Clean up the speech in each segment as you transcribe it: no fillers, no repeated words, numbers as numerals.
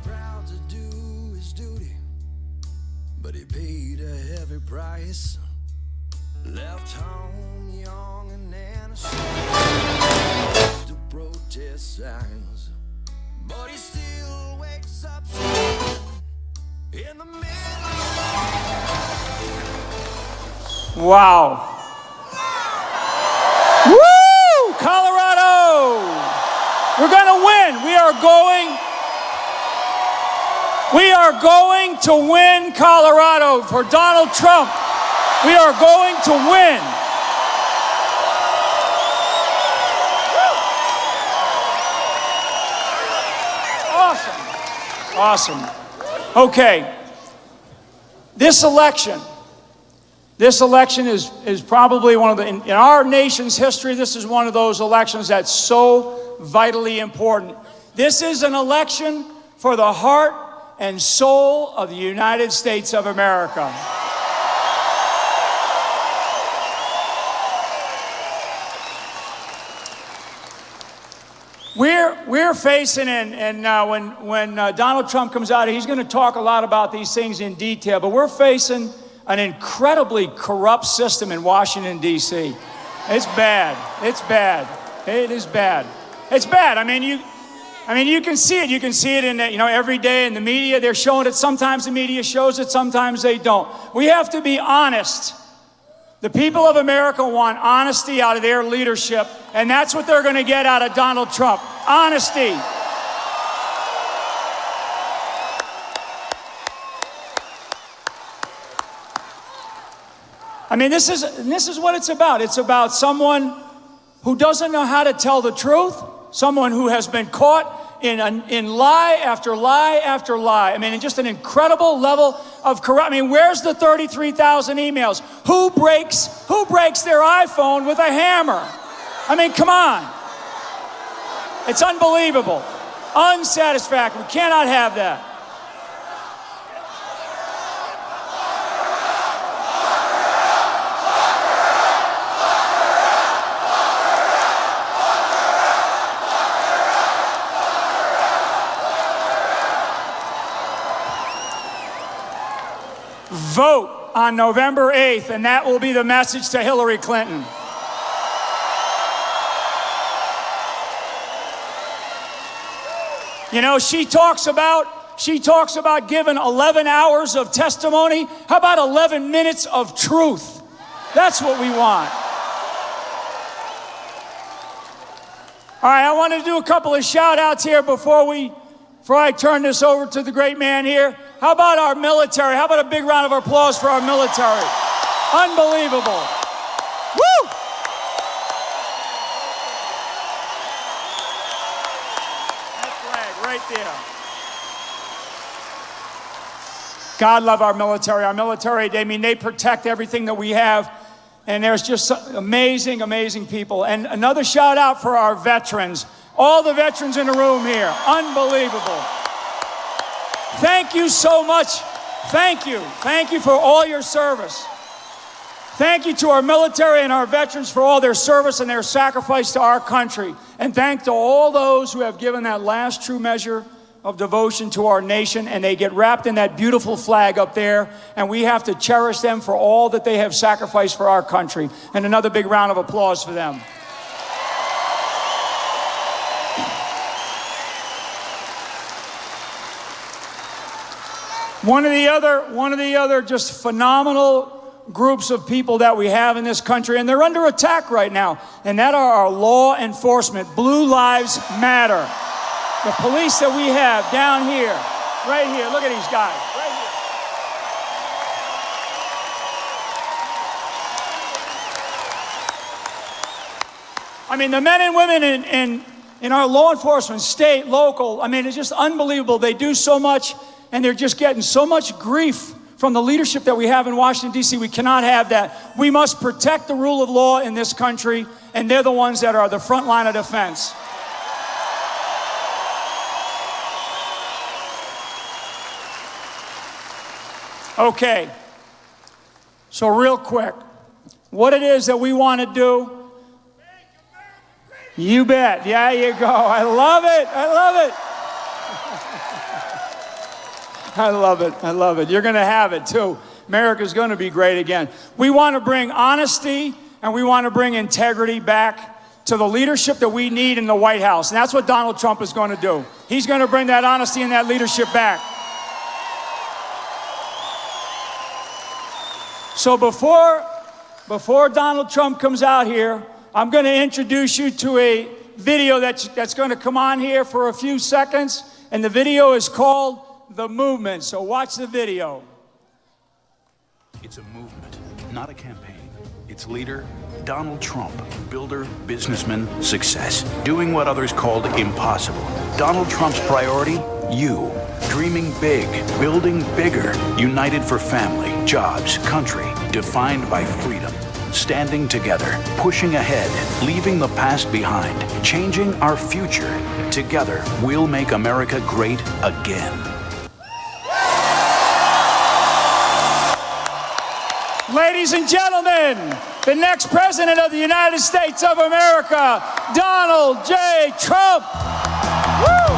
proud to do his duty, but he paid a heavy price. Left home young and innocent to protest signs, but he still wakes up in the middle. Wow. Woo! Colorado! We're going to win. We are going to win Colorado for Donald Trump. We are going to win. Awesome. Okay. This election is probably one of the, in our nation's history, this is one of those elections that's so vitally important. This is an election for the heart and soul of the United States of America. We're facing, when Donald Trump comes out, he's going to talk a lot about these things in detail, but we're facing an incredibly corrupt system in Washington, D.C. It's bad. It's bad. It is bad. It's bad. I mean, you can see it. You can see it in, every day in the media. They're showing it. Sometimes the media shows it. Sometimes they don't. We have to be honest. The people of America want honesty out of their leadership, and that's what they're going to get out of Donald Trump. Honesty. I mean, this is what it's about. It's about someone who doesn't know how to tell the truth, someone who has been caught in lie after lie after lie. I mean, just an incredible level of corruption. I mean, where's the 33,000 emails? Who breaks their iPhone with a hammer? I mean, come on. It's unbelievable. Unsatisfactory. We cannot have that. Vote on November 8th, and that will be the message to Hillary Clinton. She talks about giving 11 hours of testimony. How about 11 minutes of truth? That's what we want. All right, I want to do a couple of shout outs here before I turn this over to the great man here. How about our military? How about a big round of applause for our military? Unbelievable. Woo! That flag right there. God love our military. Our military, they protect everything that we have. And there's just amazing, amazing people. And another shout out for our veterans. All the veterans in the room here. Unbelievable. Thank you so much. Thank you. Thank you for all your service. Thank you to our military and our veterans for all their service and their sacrifice to our country. And thank to all those who have given that last true measure of devotion to our nation, and they get wrapped in that beautiful flag up there, and we have to cherish them for all that they have sacrificed for our country. And another big round of applause for them. One of the other just phenomenal groups of people that we have in this country, and they're under attack right now, and that are our law enforcement. Blue Lives Matter. The police that we have down here, right here. Look at these guys, right here. I mean, the men and women in our law enforcement, state, local, I mean, it's just unbelievable. They do so much, and they're just getting so much grief from the leadership that we have in Washington, D.C. We cannot have that. We must protect the rule of law in this country, and they're the ones that are the front line of defense. Okay, so real quick, what it is that we want to do, you bet, there you go, I love it, I love it. I love it. I love it. You're going to have it, too. America's going to be great again. We want to bring honesty and we want to bring integrity back to the leadership that we need in the White House. And that's what Donald Trump is going to do. He's going to bring that honesty and that leadership back. So before Donald Trump comes out here, I'm going to introduce you to a video that's going to come on here for a few seconds. And the video is called The Movement. So watch the video. It's a movement, not a campaign. Its leader, Donald Trump, builder, businessman, success. Doing what others called impossible. Donald Trump's priority? You. Dreaming big, building bigger. United for family, jobs, country. Defined by freedom. Standing together, pushing ahead, leaving the past behind. Changing our future. Together, we'll make America great again. Ladies and gentlemen, the next president of the United States of America, Donald J. Trump. Woo!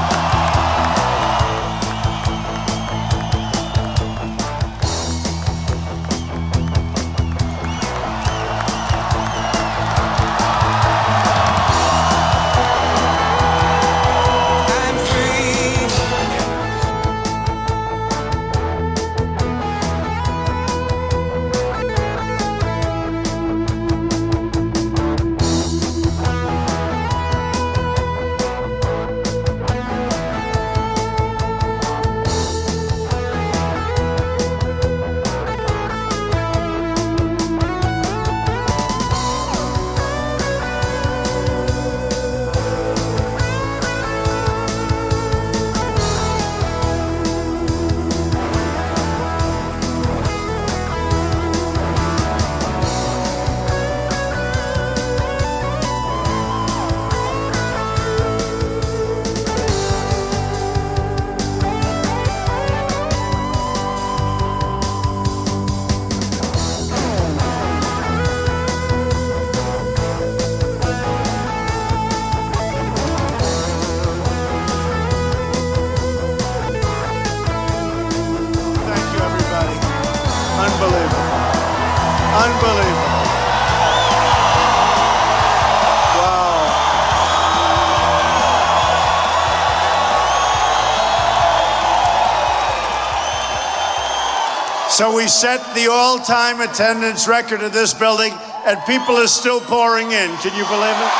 Unbelievable. Wow. So we set the all-time attendance record of this building, and people are still pouring in. Can you believe it?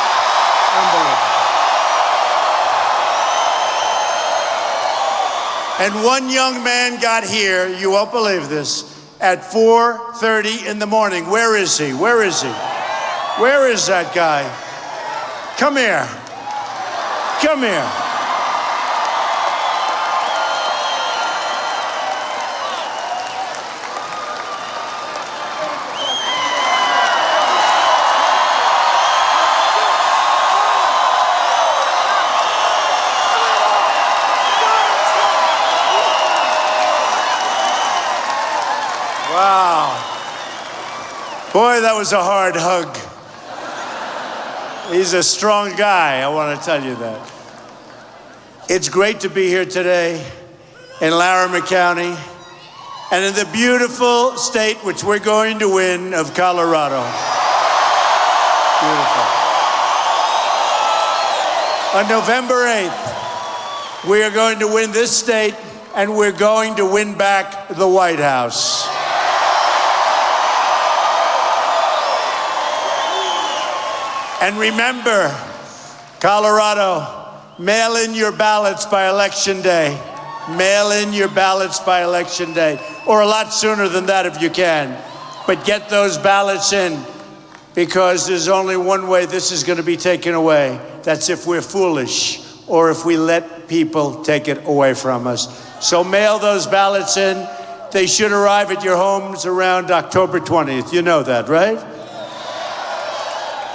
Unbelievable. And one young man got here, you won't believe this, at 4:30 in the morning. Where is he? Where is he? Where is that guy? Come here. Come here. Wow. Boy, that was a hard hug. He's a strong guy, I want to tell you that. It's great to be here today in Larimer County and in the beautiful state which we're going to win of Colorado. Beautiful. On November 8th, we are going to win this state and we're going to win back the White House. And remember, Colorado, mail in your ballots by Election Day. Mail in your ballots by Election Day, or a lot sooner than that if you can. But get those ballots in, because there's only one way this is going to be taken away. That's if we're foolish, or if we let people take it away from us. So mail those ballots in. They should arrive at your homes around October 20th. You know that, right?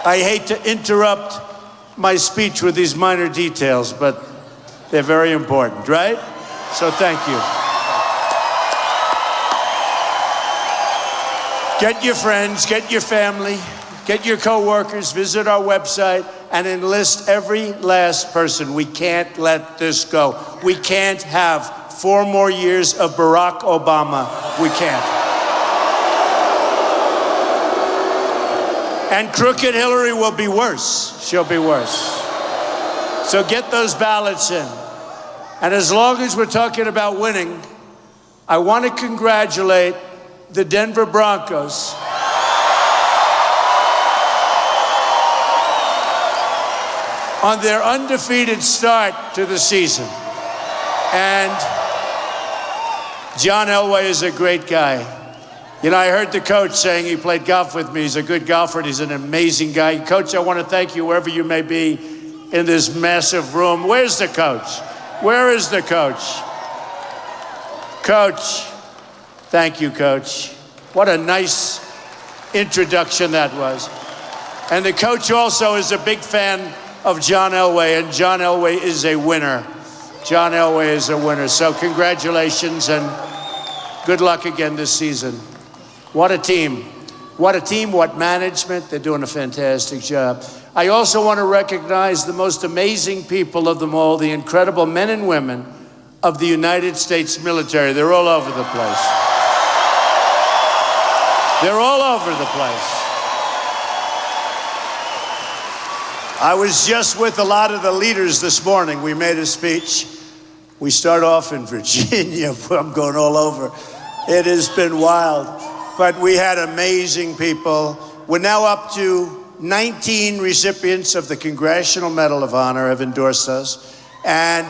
I hate to interrupt my speech with these minor details, but they're very important, right? So thank you. Get your friends, get your family, get your coworkers, visit our website, and enlist every last person. We can't let this go. We can't have 4 more years of Barack Obama. We can't. And crooked Hillary will be worse. She'll be worse. So get those ballots in. And as long as we're talking about winning, I want to congratulate the Denver Broncos on their undefeated start to the season. And John Elway is a great guy. You know, I heard the coach saying he played golf with me. He's a good golfer and he's an amazing guy. Coach, I want to thank you wherever you may be in this massive room. Where's the coach? Where is the coach? Coach, thank you, Coach. What a nice introduction that was. And the coach also is a big fan of John Elway, and John Elway is a winner. John Elway is a winner. So congratulations and good luck again this season. What a team. What a team, what management. They're doing a fantastic job. I also want to recognize the most amazing people of them all, the incredible men and women of the United States military. They're all over the place. They're all over the place. I was just with a lot of the leaders this morning. We made a speech. We start off in Virginia. I'm going all over. It has been wild. But we had amazing people. We're now up to 19 recipients of the Congressional Medal of Honor have endorsed us. And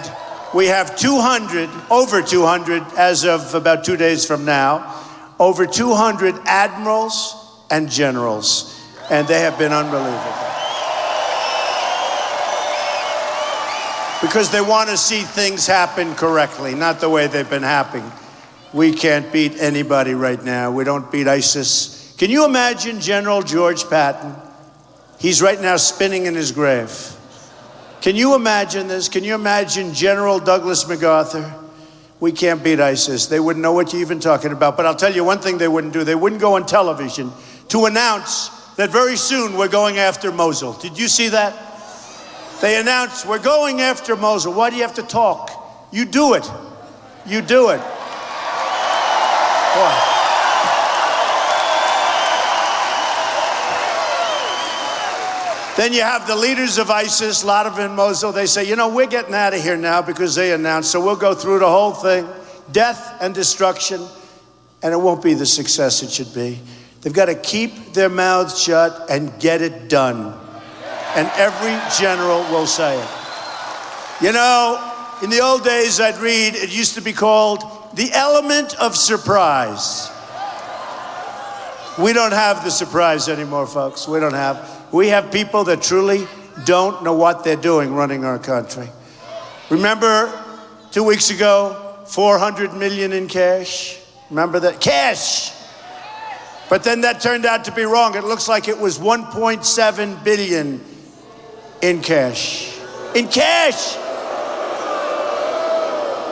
we have 200, over 200 as of about 2 days from now, over 200 admirals and generals. And they have been unbelievable. Because they want to see things happen correctly, not the way they've been happening. We can't beat anybody right now. We don't beat ISIS. Can you imagine General George Patton? He's right now spinning in his grave. Can you imagine this? Can you imagine General Douglas MacArthur? We can't beat ISIS. They wouldn't know what you're even talking about. But I'll tell you one thing they wouldn't do. They wouldn't go on television to announce that very soon we're going after Mosul. Did you see that? They announced, we're going after Mosul. Why do you have to talk? You do it. You do it. Boy. Then you have the leaders of ISIS, a lot of them in Mosul. They say, you know, we're getting out of here now because they announced, so we'll go through the whole thing. Death and destruction, and it won't be the success it should be. They've got to keep their mouths shut and get it done. And every general will say it. You know, in the old days I'd read, it used to be called the element of surprise. We don't have the surprise anymore, folks. We don't have. We have people that truly don't know what they're doing running our country. Remember 2 weeks ago, 400 million in cash? Remember that? Cash! But then that turned out to be wrong. It looks like it was 1.7 billion in cash. In cash!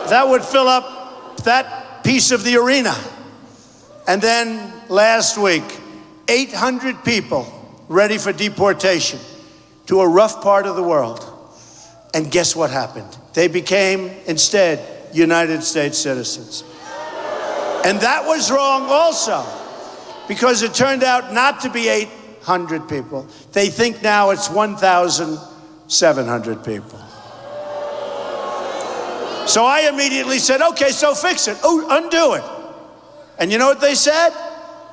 That would fill up that piece of the arena. And then last week, 800 people ready for deportation to a rough part of the world. And guess what happened? They became, instead, United States citizens. And that was wrong also, because it turned out not to be 800 people. They think now it's 1,700 people. So I immediately said, okay, so fix it. Oh, undo it. And you know what they said?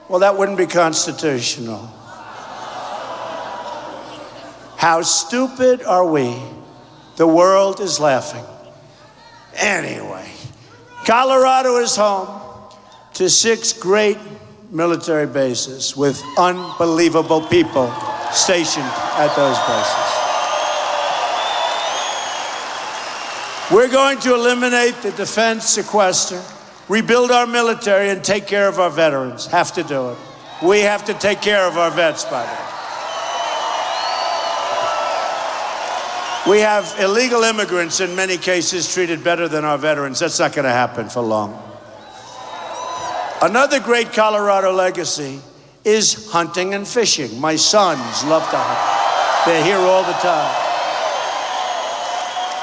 Well, that wouldn't be constitutional. How stupid are we? The world is laughing. Anyway, Colorado is home to 6 great military bases with unbelievable people stationed at those bases. We're going to eliminate the defense sequester, rebuild our military, and take care of our veterans. Have to do it. We have to take care of our vets, by the way. We have illegal immigrants in many cases treated better than our veterans. That's not going to happen for long. Another great Colorado legacy is hunting and fishing. My sons love to hunt. They're here all the time.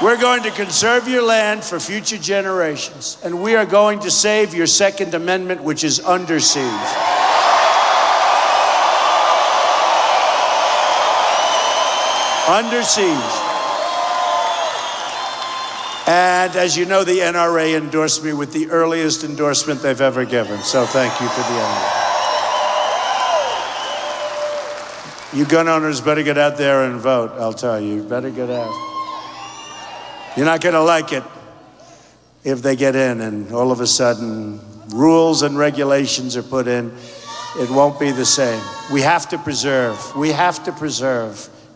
We're going to conserve your land for future generations, and we are going to save your Second Amendment, which is under siege. Under siege. And as you know, the NRA endorsed me with the earliest endorsement they've ever given, so thank you to the NRA. You gun owners better get out there and vote, I'll tell you. You better get out. You're not going to like it if they get in and all of a sudden rules and regulations are put in. It won't be the same. We have to preserve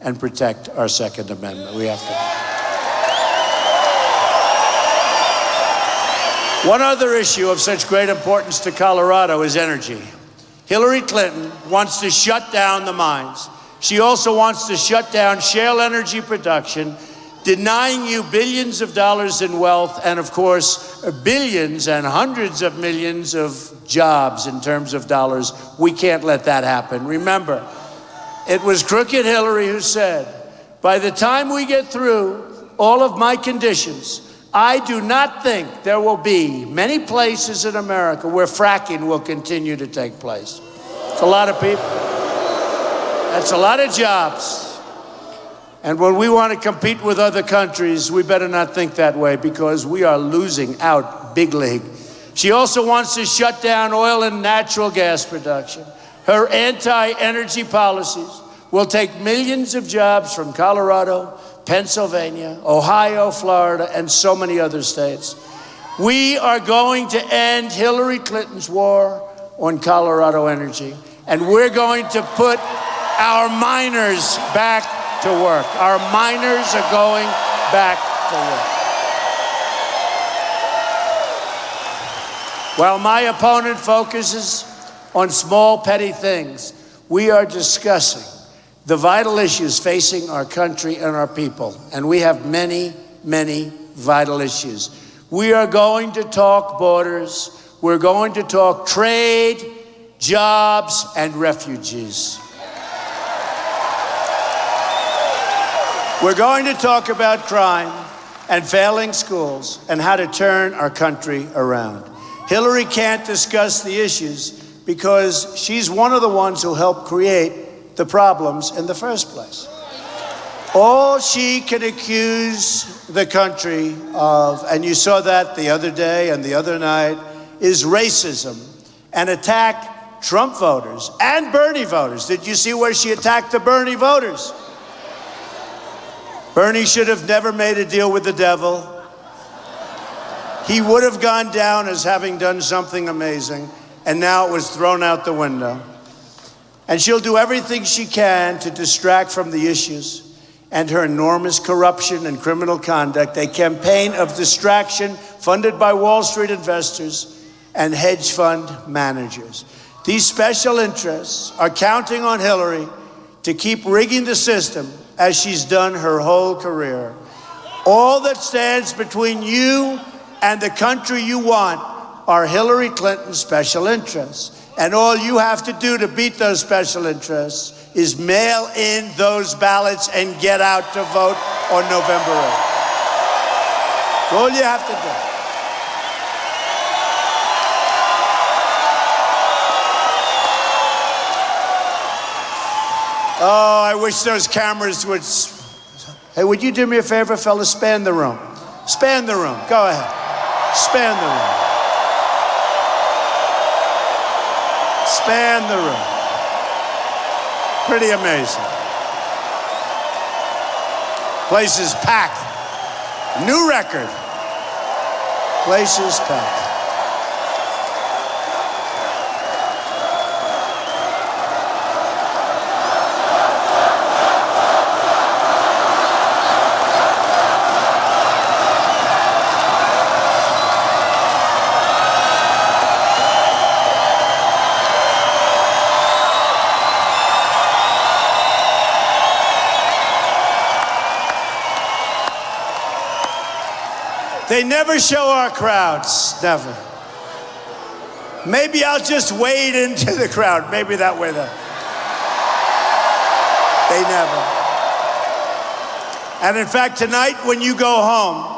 and protect our Second Amendment. We have to. One other issue of such great importance to Colorado is energy. Hillary Clinton wants to shut down the mines. She also wants to shut down shale energy production, denying you billions of dollars in wealth and, of course, billions and hundreds of millions of jobs in terms of dollars. We can't let that happen. Remember, it was Crooked Hillary who said, by the time we get through all of my conditions, I do not think there will be many places in America where fracking will continue to take place. It's a lot of people. That's a lot of jobs. And when we want to compete with other countries, we better not think that way because we are losing out big league. She also wants to shut down oil and natural gas production. Her anti-energy policies will take millions of jobs from Colorado, Pennsylvania, Ohio, Florida, and so many other states. We are going to end Hillary Clinton's war on Colorado energy, and we're going to put our miners back to work. Our miners are going back to work. While my opponent focuses on small, petty things, we are discussing the vital issues facing our country and our people. And we have many, many vital issues. We are going to talk borders. We're going to talk trade, jobs, and refugees. We're going to talk about crime and failing schools and how to turn our country around. Hillary can't discuss the issues because she's one of the ones who helped create the problems in the first place. All she can accuse the country of, and you saw that the other day and the other night, is racism and attack Trump voters and Bernie voters. Did you see where she attacked the Bernie voters? Bernie should have never made a deal with the devil. He would have gone down as having done something amazing, and now it was thrown out the window. And she'll do everything she can to distract from the issues and her enormous corruption and criminal conduct, a campaign of distraction funded by Wall Street investors and hedge fund managers. These special interests are counting on Hillary to keep rigging the system as she's done her whole career. All that stands between you and the country you want are Hillary Clinton's special interests. And all you have to do to beat those special interests is mail in those ballots and get out to vote on November 8th. That's all you have to do. Oh, I wish those cameras would. Hey, would you do me a favor, fellas? Span the room. Span the room. Go ahead. Span the room. Span the room. Pretty amazing. Place is packed. New record. Place is packed. They never show our crowds, never. Maybe I'll just wade into the crowd. Maybe that way, they never. And in fact, tonight when you go home,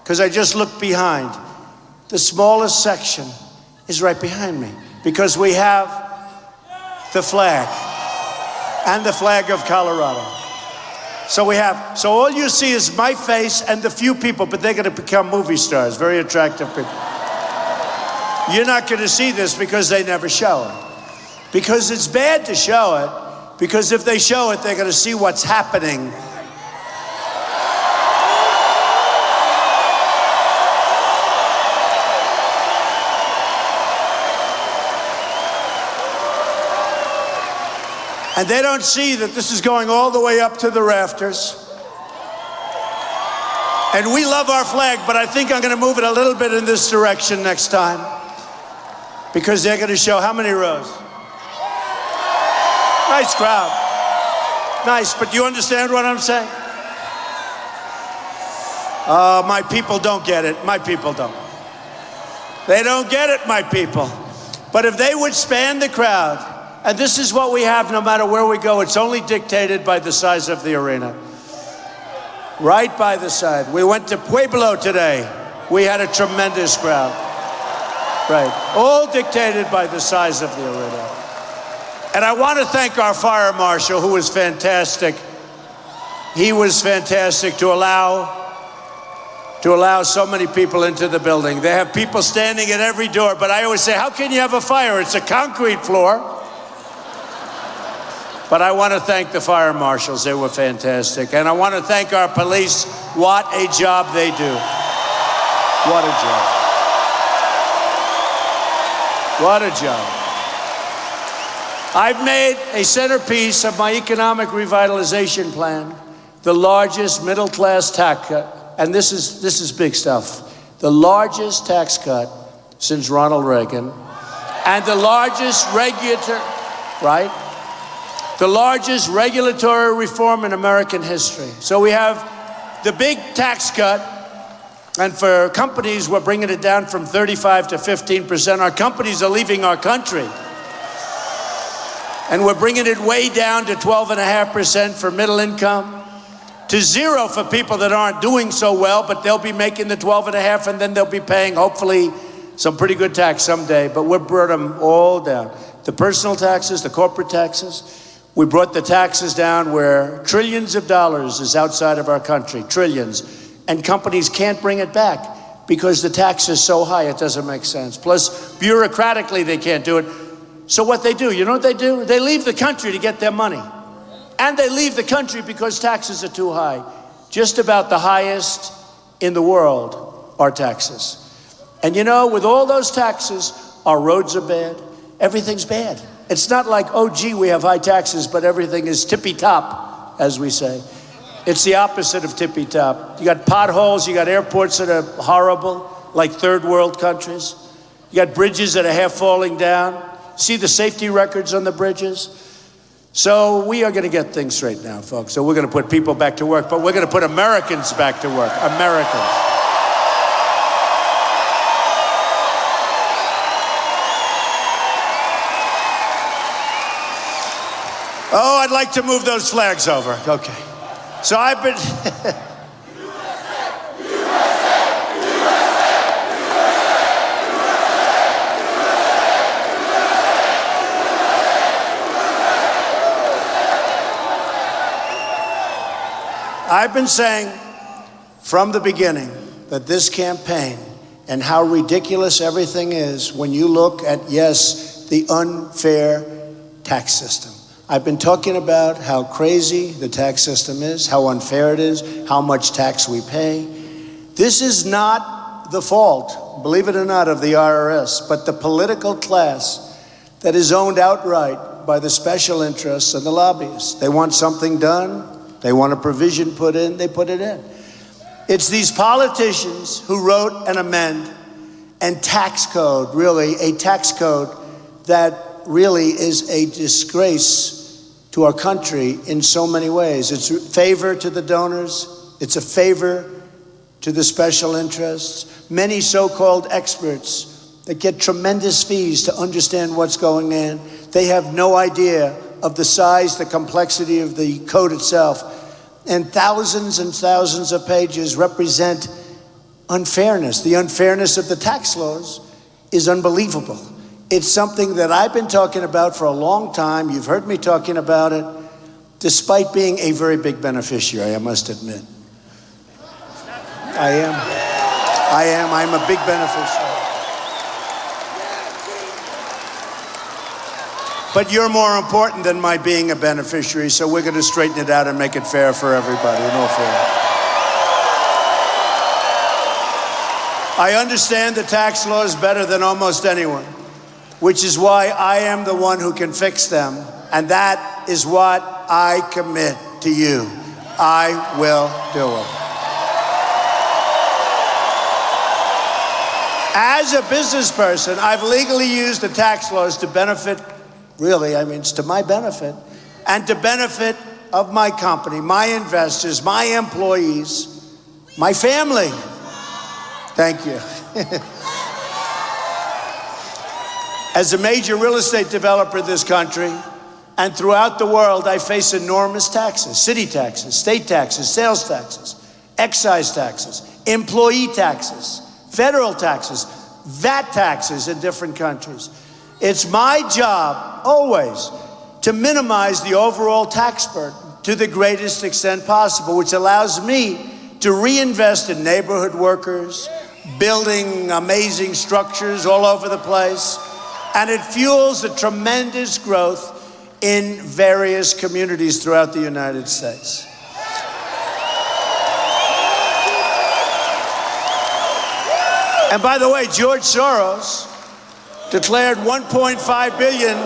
because I just looked behind, the smallest section is right behind me, because we have the flag and the flag of Colorado. So all you see is my face and the few people, but they're going to become movie stars, very attractive people. You're not going to see this because they never show it. Because it's bad to show it, because if they show it, they're going to see what's happening. And they don't see that this is going all the way up to the rafters. And we love our flag, but I think I'm going to move it a little bit in this direction next time, because they're going to show how many rows. Nice crowd. Nice, but you understand what I'm saying? My people don't get it. My people don't. They don't get it, my people. But if they would span the crowd, and this is what we have no matter where we go. It's only dictated by the size of the arena. Right by the side. We went to Pueblo today. We had a tremendous crowd. Right. All dictated by the size of the arena. And I want to thank our fire marshal, who was fantastic. He was fantastic to allow so many people into the building. They have people standing at every door, but I always say, how can you have a fire? It's a concrete floor. But I want to thank the fire marshals. They were fantastic. And I want to thank our police. What a job they do. What a job. What a job. I've made a centerpiece of my economic revitalization plan the largest middle-class tax cut. And this is big stuff. The largest tax cut since Ronald Reagan. And the largest the largest regulatory reform in American history. So we have the big tax cut, and for companies, we're bringing it down from 35 to 15%. Our companies are leaving our country. And we're bringing it way down to 12.5% for middle income, to 0 for people that aren't doing so well, but they'll be making the 12.5, and then they'll be paying, hopefully, some pretty good tax someday. But we brought them all down. The personal taxes, the corporate taxes. We brought the taxes down where trillions of dollars is outside of our country, trillions. And companies can't bring it back because the tax is so high, it doesn't make sense. Plus, bureaucratically, they can't do it. So what they do, you know what they do? They leave the country to get their money. And they leave the country because taxes are too high. Just about the highest in the world are taxes. And you know, with all those taxes, our roads are bad. Everything's bad. It's not like, oh, gee, we have high taxes, but everything is tippy-top, as we say. It's the opposite of tippy-top. You got potholes, you got airports that are horrible, like third world countries. You got bridges that are half falling down. See the safety records on the bridges? So we are going to get things straight now, folks. So we're going to put people back to work, but we're going to put Americans back to work. Americans. Oh, I'd like to move those flags over. Okay. So I've been... I've been saying from the beginning that this campaign and how ridiculous everything is when you look at, yes, the unfair tax system. I've been talking about how crazy the tax system is, how unfair it is, how much tax we pay. This is not the fault, believe it or not, of the IRS, but the political class that is owned outright by the special interests and the lobbyists. They want something done, they want a provision put in, they put it in. It's these politicians who wrote an amend and tax code, really a tax code that really is a disgrace to our country in so many ways. It's a favor to the donors. It's a favor to the special interests. Many so-called experts that get tremendous fees to understand what's going on. They have no idea of the size, the complexity of the code itself. and thousands of pages represent unfairness. The unfairness of the tax laws is unbelievable. It's something that I've been talking about for a long time. You've heard me talking about it, despite being a very big beneficiary, I must admit. I am. I'm a big beneficiary. But you're more important than my being a beneficiary, so we're going to straighten it out and make it fair for everybody, in all fairness. I understand the tax laws better than almost anyone, which is why I am the one who can fix them, and that is what I commit to you. I will do it. As a business person, I've legally used the tax laws to benefit, really, I mean, it's to my benefit, and to benefit of my company, my investors, my employees, my family. Thank you. As a major real estate developer in this country and throughout the world, I face enormous taxes: city taxes, state taxes, sales taxes, excise taxes, employee taxes, federal taxes, VAT taxes in different countries. It's my job always to minimize the overall tax burden to the greatest extent possible, which allows me to reinvest in neighborhood workers, building amazing structures all over the place, and it fuels a tremendous growth in various communities throughout the United States. And by the way, George Soros declared $1.5 billion.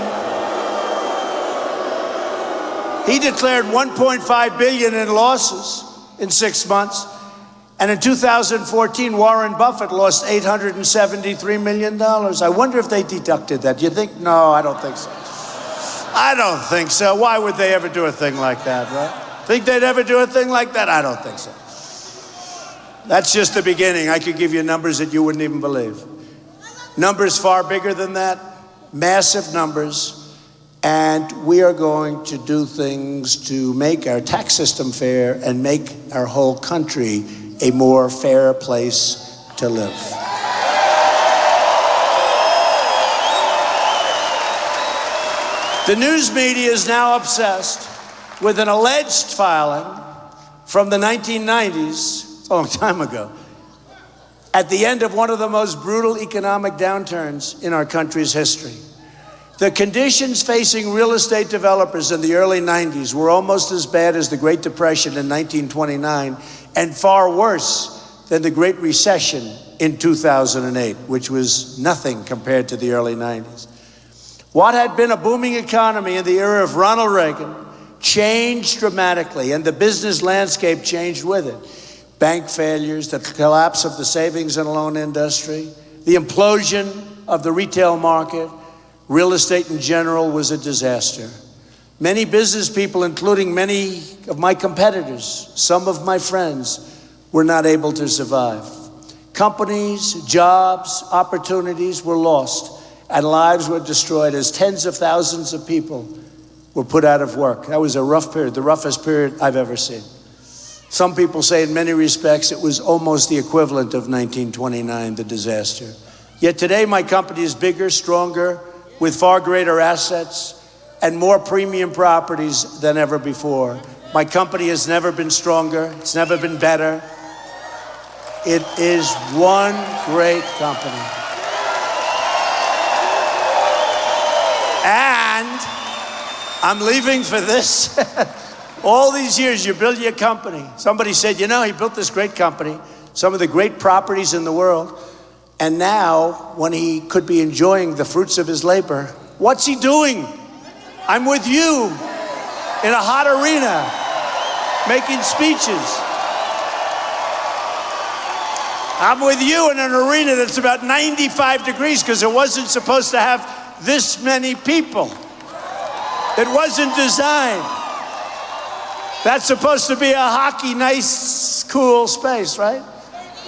He declared $1.5 billion in losses in 6 months. And in 2014, Warren Buffett lost $873 million. I wonder if they deducted that. Do you think? No, I don't think so. I don't think so. Why would they ever do a thing like that, right? Think they'd ever do a thing like that? I don't think so. That's just the beginning. I could give you numbers that you wouldn't even believe. Numbers far bigger than that, massive numbers. And we are going to do things to make our tax system fair and make our whole country a more fair place to live. The news media is now obsessed with an alleged filing from the 1990s, a long time ago, at the end of one of the most brutal economic downturns in our country's history. The conditions facing real estate developers in the early 90s were almost as bad as the Great Depression in 1929 and far worse than the Great Recession in 2008, which was nothing compared to the early 90s. What had been a booming economy in the era of Ronald Reagan changed dramatically, and the business landscape changed with it. Bank failures, the collapse of the savings and loan industry, the implosion of the retail market, real estate in general was a disaster. Many business people, including many of my competitors, some of my friends, were not able to survive. Companies, jobs, opportunities were lost, and lives were destroyed as tens of thousands of people were put out of work. That was a rough period, the roughest period I've ever seen. Some people say in many respects it was almost the equivalent of 1929, the disaster. Yet today my company is bigger, stronger, with far greater assets and more premium properties than ever before. My company has never been stronger, it's never been better. It is one great company. And I'm leaving for this. All these years, you build your company. Somebody said, you know, he built this great company, some of the great properties in the world, and now, when he could be enjoying the fruits of his labor, what's he doing? I'm with you in a hot arena, making speeches. I'm with you in an arena that's about 95 degrees because it wasn't supposed to have this many people. It wasn't designed. That's supposed to be a hockey, nice, cool space, right?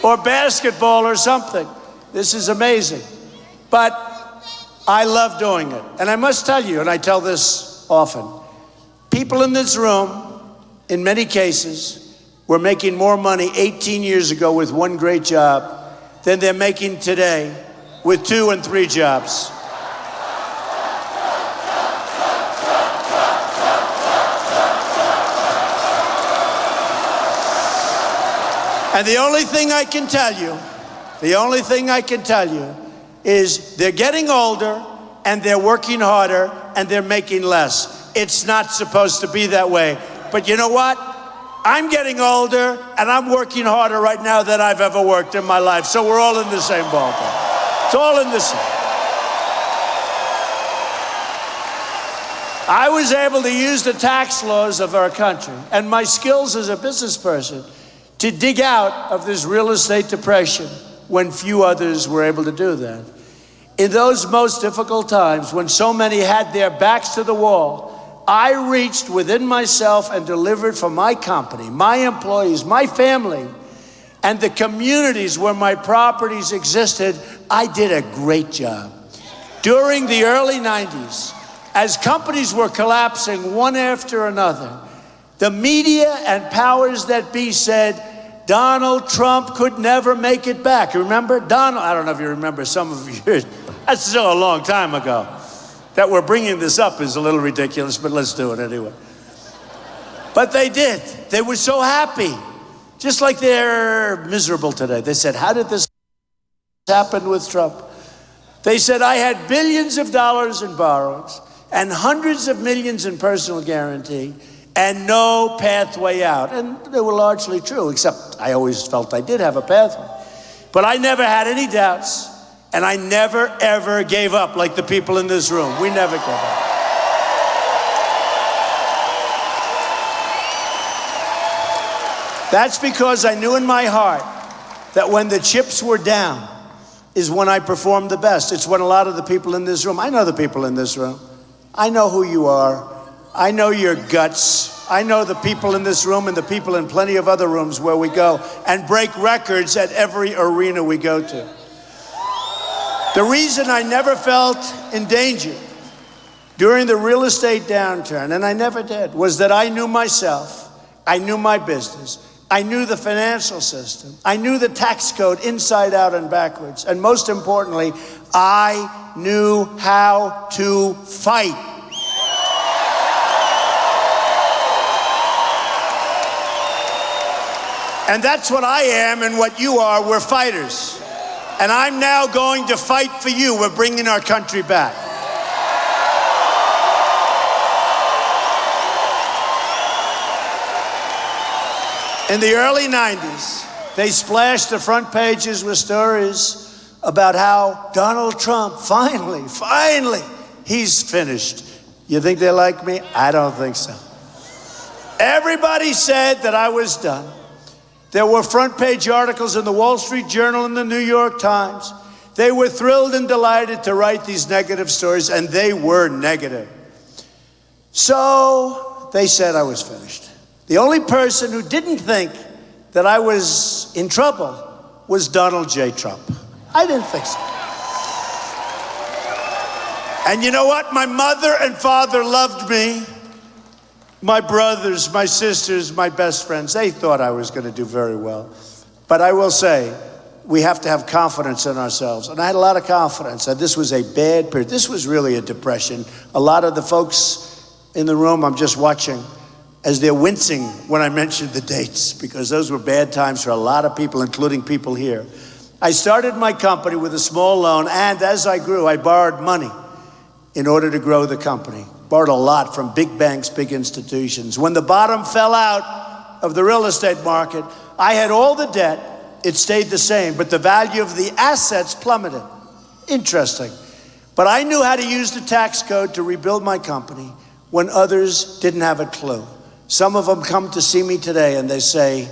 Or basketball or something. This is amazing. But I love doing it. And I must tell you, and I tell this often, people in this room in many cases, were making more money 18 years ago with one great job than they're making today with 2 and 3 jobs. And the only thing I can tell you is they're getting older and they're working harder and they're making less. It's not supposed to be that way. But you know what? I'm getting older and I'm working harder right now than I've ever worked in my life. So we're all in the same ballpark. It's all in the same. I was able to use the tax laws of our country and my skills as a business person to dig out of this real estate depression when few others were able to do that. In those most difficult times when so many had their backs to the wall, I reached within myself and delivered for my company, my employees, my family, and the communities where my properties existed. I did a great job. During the early 90s, as companies were collapsing one after another, the media and powers that be said, Donald Trump could never make it back. You remember? Donald, I don't know if you remember, some of you, that's still a long time ago. That we're bringing this up is a little ridiculous, but let's do it anyway. But they did. They were so happy. Just like they're miserable today. They said, how did this happen with Trump? They said, I had billions of dollars in borrowings and hundreds of millions in personal guarantee and no pathway out. And they were largely true, except I always felt I did have a pathway. But I never had any doubts, and I never, ever gave up like the people in this room. We never gave up. That's because I knew in my heart that when the chips were down is when I performed the best. It's when a lot of the people in this room, I know the people in this room. I know who you are. I know your guts. I know the people in this room and the people in plenty of other rooms where we go and break records at every arena we go to. The reason I never felt in danger during the real estate downturn, and I never did, was that I knew myself, I knew my business, I knew the financial system, I knew the tax code inside out and backwards, and most importantly, I knew how to fight. And that's what I am and what you are. We're fighters. And I'm now going to fight for you. We're bringing our country back. In the early 90s, they splashed the front pages with stories about how Donald Trump finally, he's finished. You think they like me? I don't think so. Everybody said that I was done. There were front page articles in the Wall Street Journal and the New York Times. They were thrilled and delighted to write these negative stories, and they were negative. So they said I was finished. The only person who didn't think that I was in trouble was Donald J. Trump. I didn't think so. And you know what? My mother and father loved me. My brothers, my sisters, my best friends, they thought I was going to do very well. But I will say, we have to have confidence in ourselves. And I had a lot of confidence that this was a bad period. This was really a depression. A lot of the folks in the room, I'm just watching as they're wincing when I mentioned the dates, because those were bad times for a lot of people, including people here. I started my company with a small loan, and as I grew, I borrowed money in order to grow the company. Borrowed a lot from big banks, big institutions. When the bottom fell out of the real estate market, I had all the debt. It stayed the same, but the value of the assets plummeted. Interesting. But I knew how to use the tax code to rebuild my company when others didn't have a clue. Some of them come to see me today and they say,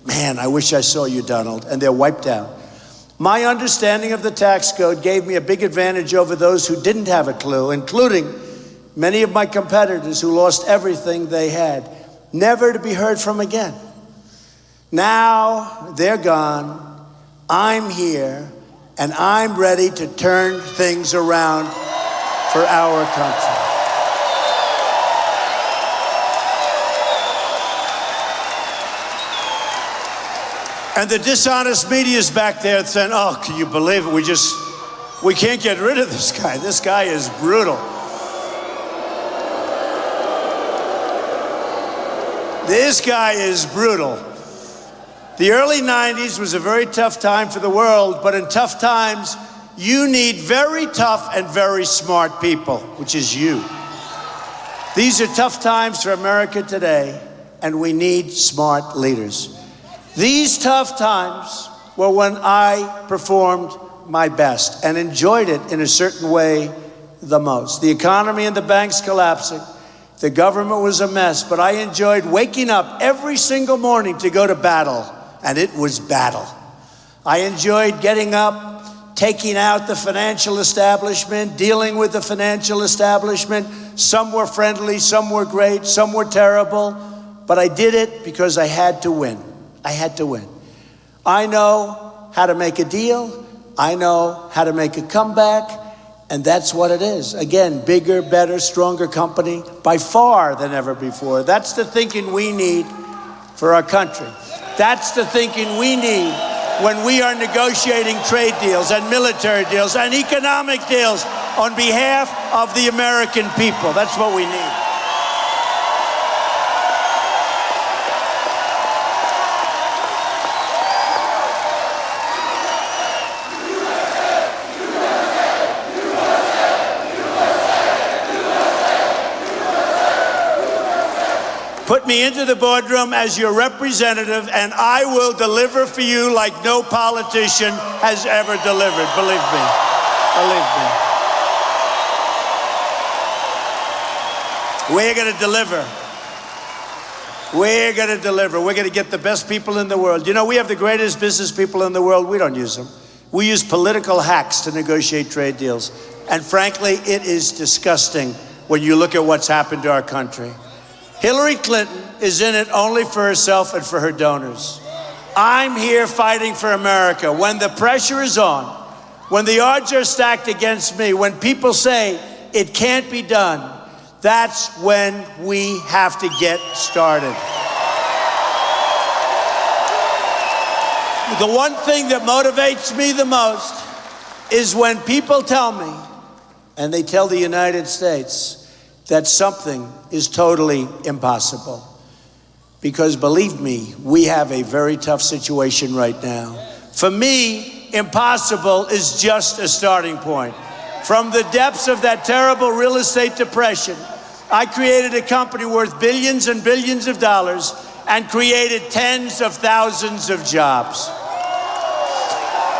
man, I wish I saw you, Donald, and they're wiped out. My understanding of the tax code gave me a big advantage over those who didn't have a clue, including many of my competitors who lost everything they had, never to be heard from again. Now they're gone, I'm here, and I'm ready to turn things around for our country. And the dishonest media is back there saying, oh, can you believe it? We can't get rid of this guy. This guy is brutal. This guy is brutal. The early 90s was a very tough time for the world, but in tough times, you need very tough and very smart people, which is you. These are tough times for America today, and we need smart leaders. These tough times were when I performed my best and enjoyed it in a certain way the most. The economy and the banks collapsing. The government was a mess, but I enjoyed waking up every single morning to go to battle, and it was battle. I enjoyed getting up, taking out the financial establishment, dealing with the financial establishment. Some were friendly, some were great, some were terrible, but I did it because I had to win. I had to win. I know how to make a deal. I know how to make a comeback, and that's what it is. Again, bigger, better, stronger company by far than ever before. That's the thinking we need for our country. That's the thinking we need when we are negotiating trade deals and military deals and economic deals on behalf of the American people. That's what we need. Put me into the boardroom as your representative, and I will deliver for you like no politician has ever delivered. Believe me. Believe me. We're going to deliver. We're going to deliver. We're going to get the best people in the world. You know, we have the greatest business people in the world. We don't use them. We use political hacks to negotiate trade deals. And frankly, it is disgusting when you look at what's happened to our country. Hillary Clinton is in it only for herself and for her donors. I'm here fighting for America. When the pressure is on, when the odds are stacked against me, when people say it can't be done, that's when we have to get started. The one thing that motivates me the most is when people tell me, and they tell the United States, that something is totally impossible. Because believe me, we have a very tough situation right now. For me, impossible is just a starting point. From the depths of that terrible real estate depression, I created a company worth billions and billions of dollars and created tens of thousands of jobs.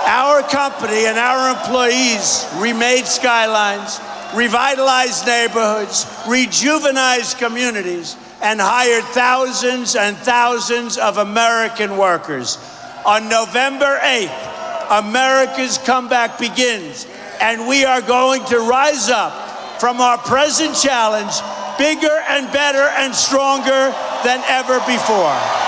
Our company and our employees remade skylines, revitalized neighborhoods, rejuvenized communities, and hired thousands and thousands of American workers. On November 8th, America's comeback begins, and we are going to rise up from our present challenge bigger and better and stronger than ever before.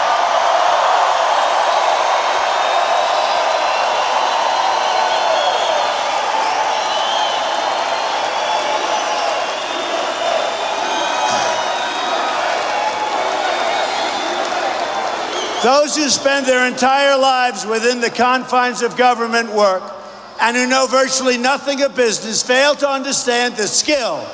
Those who spend their entire lives within the confines of government work and who know virtually nothing of business fail to understand the skill,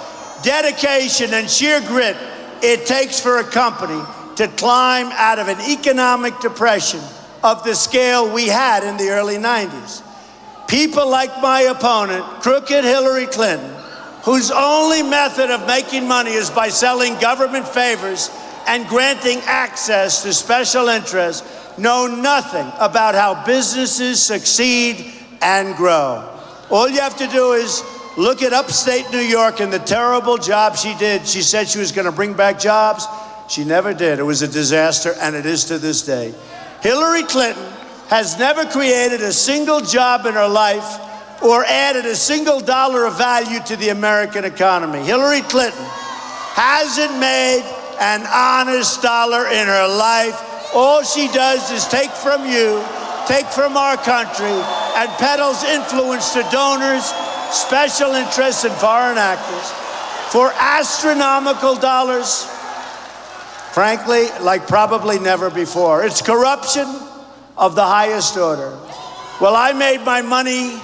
dedication, and sheer grit it takes for a company to climb out of an economic depression of the scale we had in the early 90s. People like my opponent, crooked Hillary Clinton, whose only method of making money is by selling government favors and granting access to special interests, know nothing about how businesses succeed and grow. All you have to do is look at upstate New York and the terrible job she did. She said she was going to bring back jobs. She never did. It was a disaster, and it is to this day. Hillary Clinton has never created a single job in her life or added a single dollar of value to the American economy. Hillary Clinton hasn't made an honest dollar in her life. All she does is take from you, take from our country, and peddles influence to donors, special interests, and foreign actors for astronomical dollars, frankly, like probably never before. It's corruption, of the highest order. Well, I made my money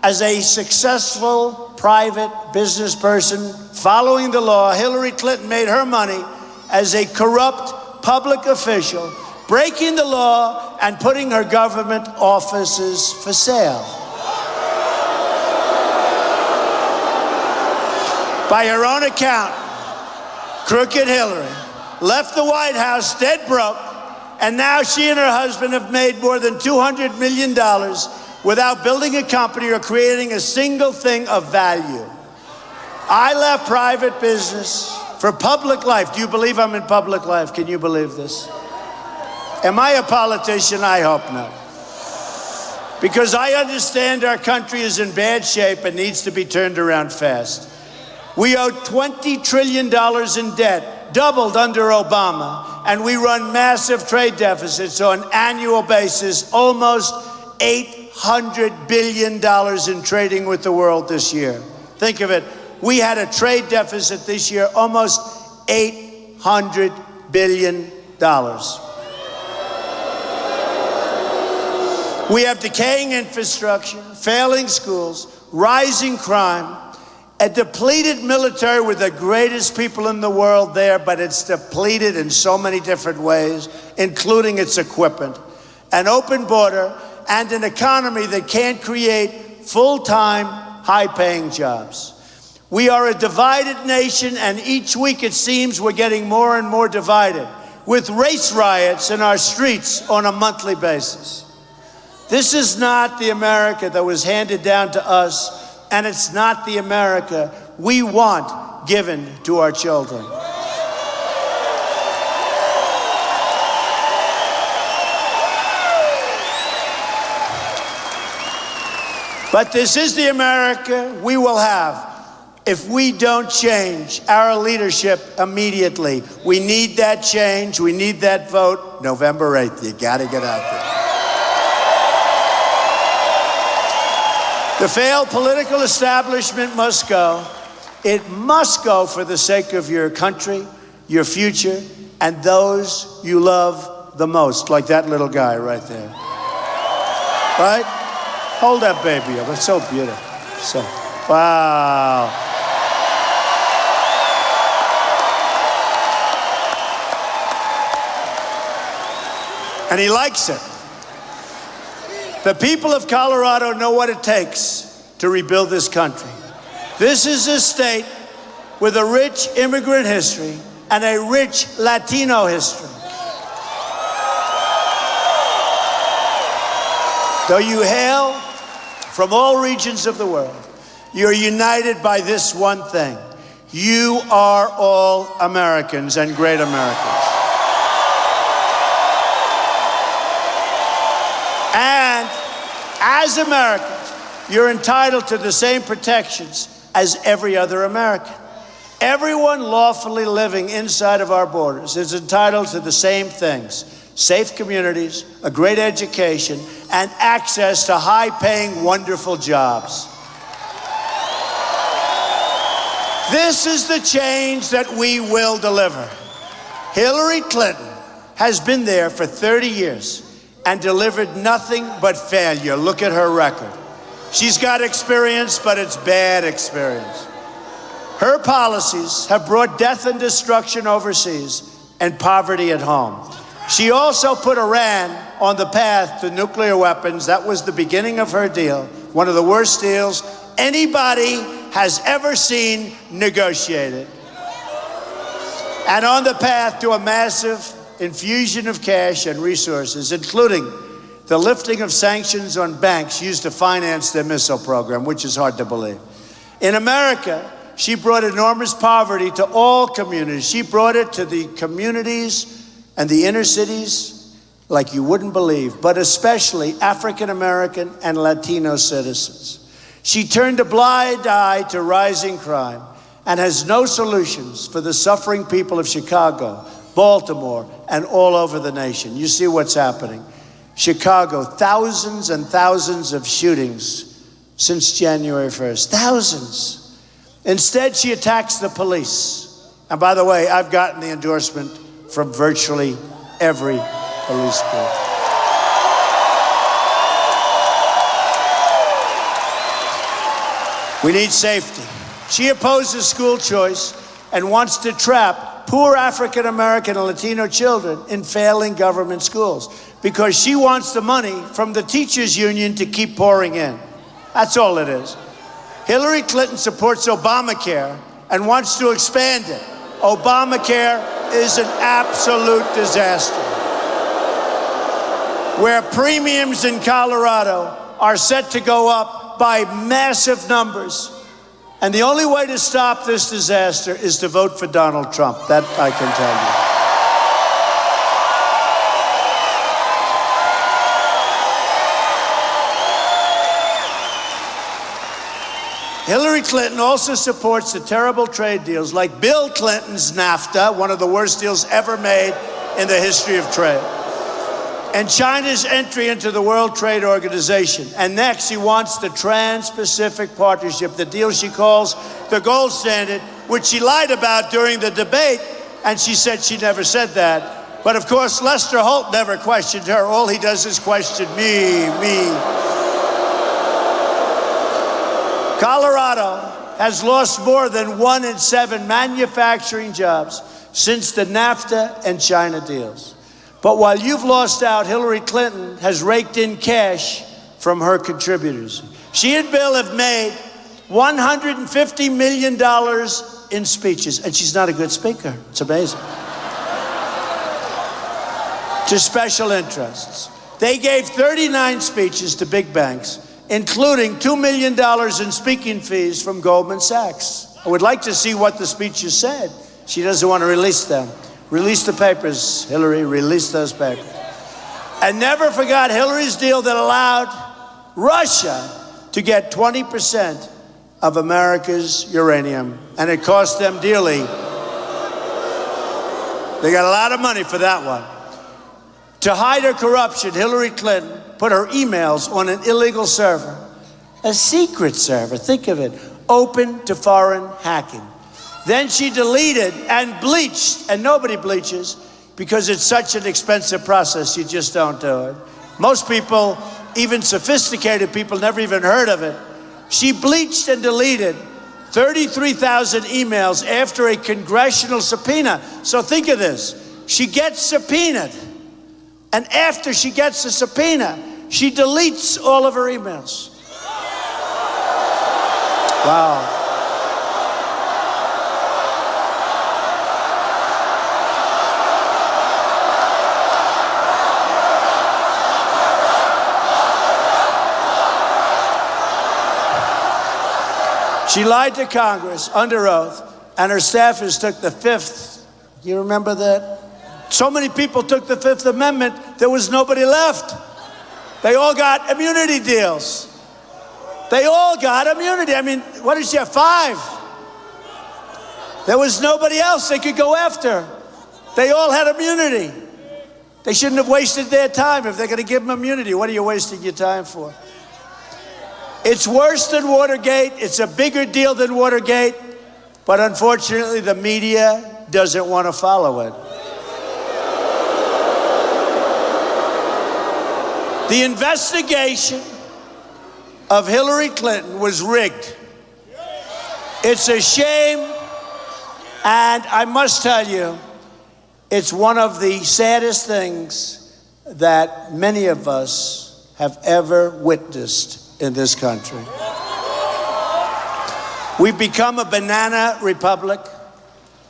as a successful private business person following the law. Hillary Clinton made her money as a corrupt public official, breaking the law and putting her government offices for sale. By her own account, crooked Hillary left the White House dead broke, and now she and her husband have made more than $200 million without building a company or creating a single thing of value. I left private business for public life. Do you believe I'm in public life? Can you believe this? Am I a politician? I hope not. Because I understand our country is in bad shape and needs to be turned around fast. We owe $20 trillion in debt, doubled under Obama, and we run massive trade deficits on an annual basis, almost $800 billion in trading with the world this year. Think of it. We had a trade deficit this year, almost $800 billion. We have decaying infrastructure, failing schools, rising crime, a depleted military with the greatest people in the world there, but it's depleted in so many different ways, including its equipment, an open border, and an economy that can't create full-time, high-paying jobs. We are a divided nation, and each week it seems we're getting more and more divided, with race riots in our streets on a monthly basis. This is not the America that was handed down to us, and it's not the America we want given to our children. But this is the America we will have if we don't change our leadership immediately. We need that change. We need that vote November 8th. You got to get out there. The failed political establishment must go. It must go for the sake of your country, your future, and those you love the most, like that little guy right there. Right? Hold that baby up. It's so beautiful. So, wow. And he likes it. The people of Colorado know what it takes to rebuild this country. This is a state with a rich immigrant history and a rich Latino history. Though you hail from all regions of the world, you're united by this one thing. You are all Americans and great Americans. And as Americans, you're entitled to the same protections as every other American. Everyone lawfully living inside of our borders is entitled to the same things: safe communities, a great education, and access to high-paying, wonderful jobs. This is the change that we will deliver. Hillary Clinton has been there for 30 years and delivered nothing but failure. Look at her record. She's got experience, but it's bad experience. Her policies have brought death and destruction overseas and poverty at home. She also put Iran on the path to nuclear weapons. That was the beginning of her deal, one of the worst deals anybody has ever seen negotiated. And on the path to a massive infusion of cash and resources, including the lifting of sanctions on banks used to finance their missile program, which is hard to believe. In America, she brought enormous poverty to all communities. She brought it to the communities and the inner cities like you wouldn't believe, but especially African American and Latino citizens. She turned a blind eye to rising crime and has no solutions for the suffering people of Chicago, Baltimore, and all over the nation. You see what's happening. Chicago, thousands and thousands of shootings since January 1st. Thousands. Instead, she attacks the police. And by the way, I've gotten the endorsement from virtually every police group. We need safety. She opposes school choice and wants to trap poor African American and Latino children in failing government schools because she wants the money from the teachers union to keep pouring in. That's all it is. Hillary Clinton supports Obamacare and wants to expand it. Obamacare is an absolute disaster. Where premiums in Colorado are set to go up by massive numbers. And the only way to stop this disaster is to vote for Donald Trump. That I can tell you. Hillary Clinton also supports the terrible trade deals like Bill Clinton's NAFTA, one of the worst deals ever made in the history of trade, and China's entry into the World Trade Organization. And next, she wants the Trans-Pacific Partnership, the deal she calls the gold standard, which she lied about during the debate, and she said she never said that. But of course, Lester Holt never questioned her. All he does is question me. Colorado has lost more than 1 in 7 manufacturing jobs since the NAFTA and China deals. But while you've lost out, Hillary Clinton has raked in cash from her contributors. She and Bill have made $150 million in speeches, and she's not a good speaker. It's amazing. To special interests. They gave 39 speeches to big banks, including $2 million in speaking fees from Goldman Sachs. I would like to see what the speeches said. She doesn't want to release them. Release the papers, Hillary, release those papers. And never forgot Hillary's deal that allowed Russia to get 20% of America's uranium. And it cost them dearly. They got a lot of money for that one. To hide her corruption, Hillary Clinton put her emails on an illegal server, a secret server, think of it, open to foreign hacking. Then she deleted and bleached, and nobody bleaches because it's such an expensive process, you just don't do it. Most people, even sophisticated people, never even heard of it. She bleached and deleted 33,000 emails after a congressional subpoena. So think of this, she gets subpoenaed, and after she gets the subpoena, she deletes all of her emails. Wow. She lied to Congress under oath, and her staffers took the 5th. You remember that? So many people took the 5th Amendment, there was nobody left. They all got immunity deals. They all got immunity. I mean, what did she have, 5? There was nobody else they could go after. They all had immunity. They shouldn't have wasted their time. If they're going to give them immunity, what are you wasting your time for? It's worse than Watergate. It's a bigger deal than Watergate. But unfortunately, the media doesn't want to follow it. The investigation of Hillary Clinton was rigged. It's a shame, and I must tell you, it's one of the saddest things that many of us have ever witnessed in this country. We've become a banana republic,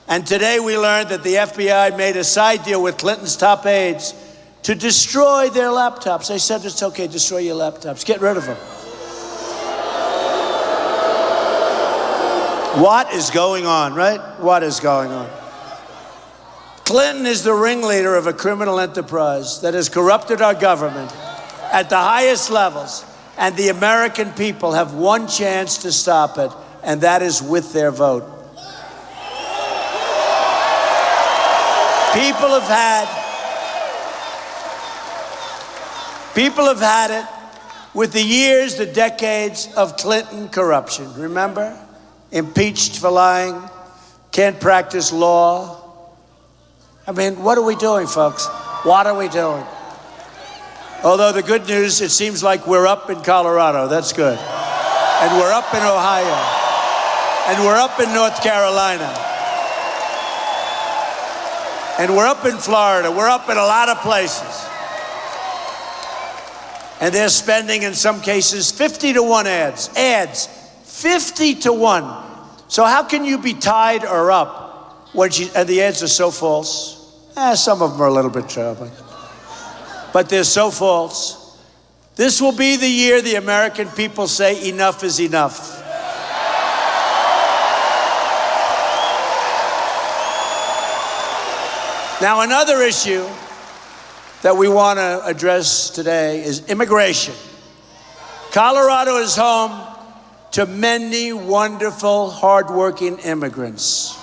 and today we learned that the FBI made a side deal with Clinton's top aides to destroy their laptops. They said, it's okay, destroy your laptops, get rid of them. What is going on, right? What is going on? Clinton is the ringleader of a criminal enterprise that has corrupted our government at the highest levels, and the American people have one chance to stop it, and that is with their vote. People have had it with the years, the decades of Clinton corruption. Remember? Impeached for lying, can't practice law. I mean, what are we doing, folks? What are we doing? Although the good news, it seems like we're up in Colorado. That's good. And we're up in Ohio. And we're up in North Carolina. And we're up in Florida. We're up in a lot of places. And they're spending, in some cases, 50-to-1 ads. Ads, 50-to-1. So how can you be tied or up when and the ads are so false? Some of them are a little bit troubling. But they're so false. This will be the year the American people say enough is enough. Now, another issue that we want to address today is immigration. Colorado is home to many wonderful, hardworking immigrants.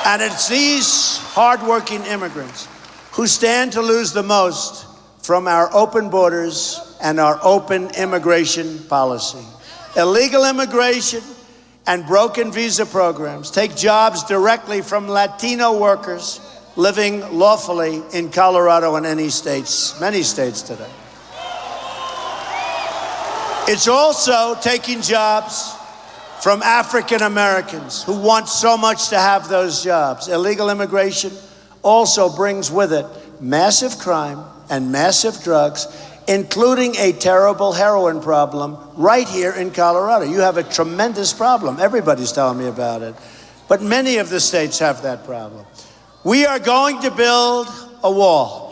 And it's these hardworking immigrants who stand to lose the most from our open borders and our open immigration policy. Illegal immigration and broken visa programs take jobs directly from Latino workers living lawfully in Colorado and many states today. It's also taking jobs from African Americans who want so much to have those jobs. Illegal immigration also brings with it massive crime and massive drugs, including a terrible heroin problem right here in Colorado. You have a tremendous problem. Everybody's telling me about it. But many of the states have that problem. We are going to build a wall.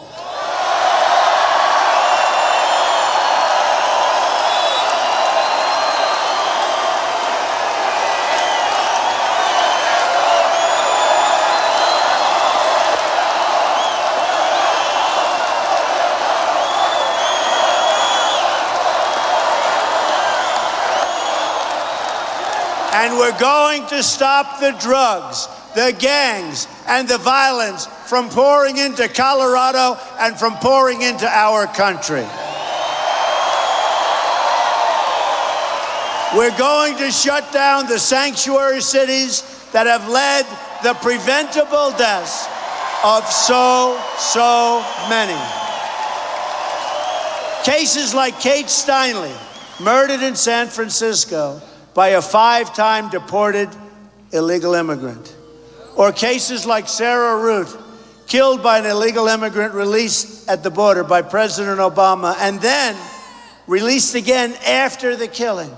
And we're going to stop the drugs, the gangs, and the violence from pouring into Colorado and from pouring into our country. We're going to shut down the sanctuary cities that have led the preventable deaths of so many. Cases like Kate Steinle, murdered in San Francisco by a 5-time deported illegal immigrant. Or cases like Sarah Root, killed by an illegal immigrant released at the border by President Obama and then released again after the killing.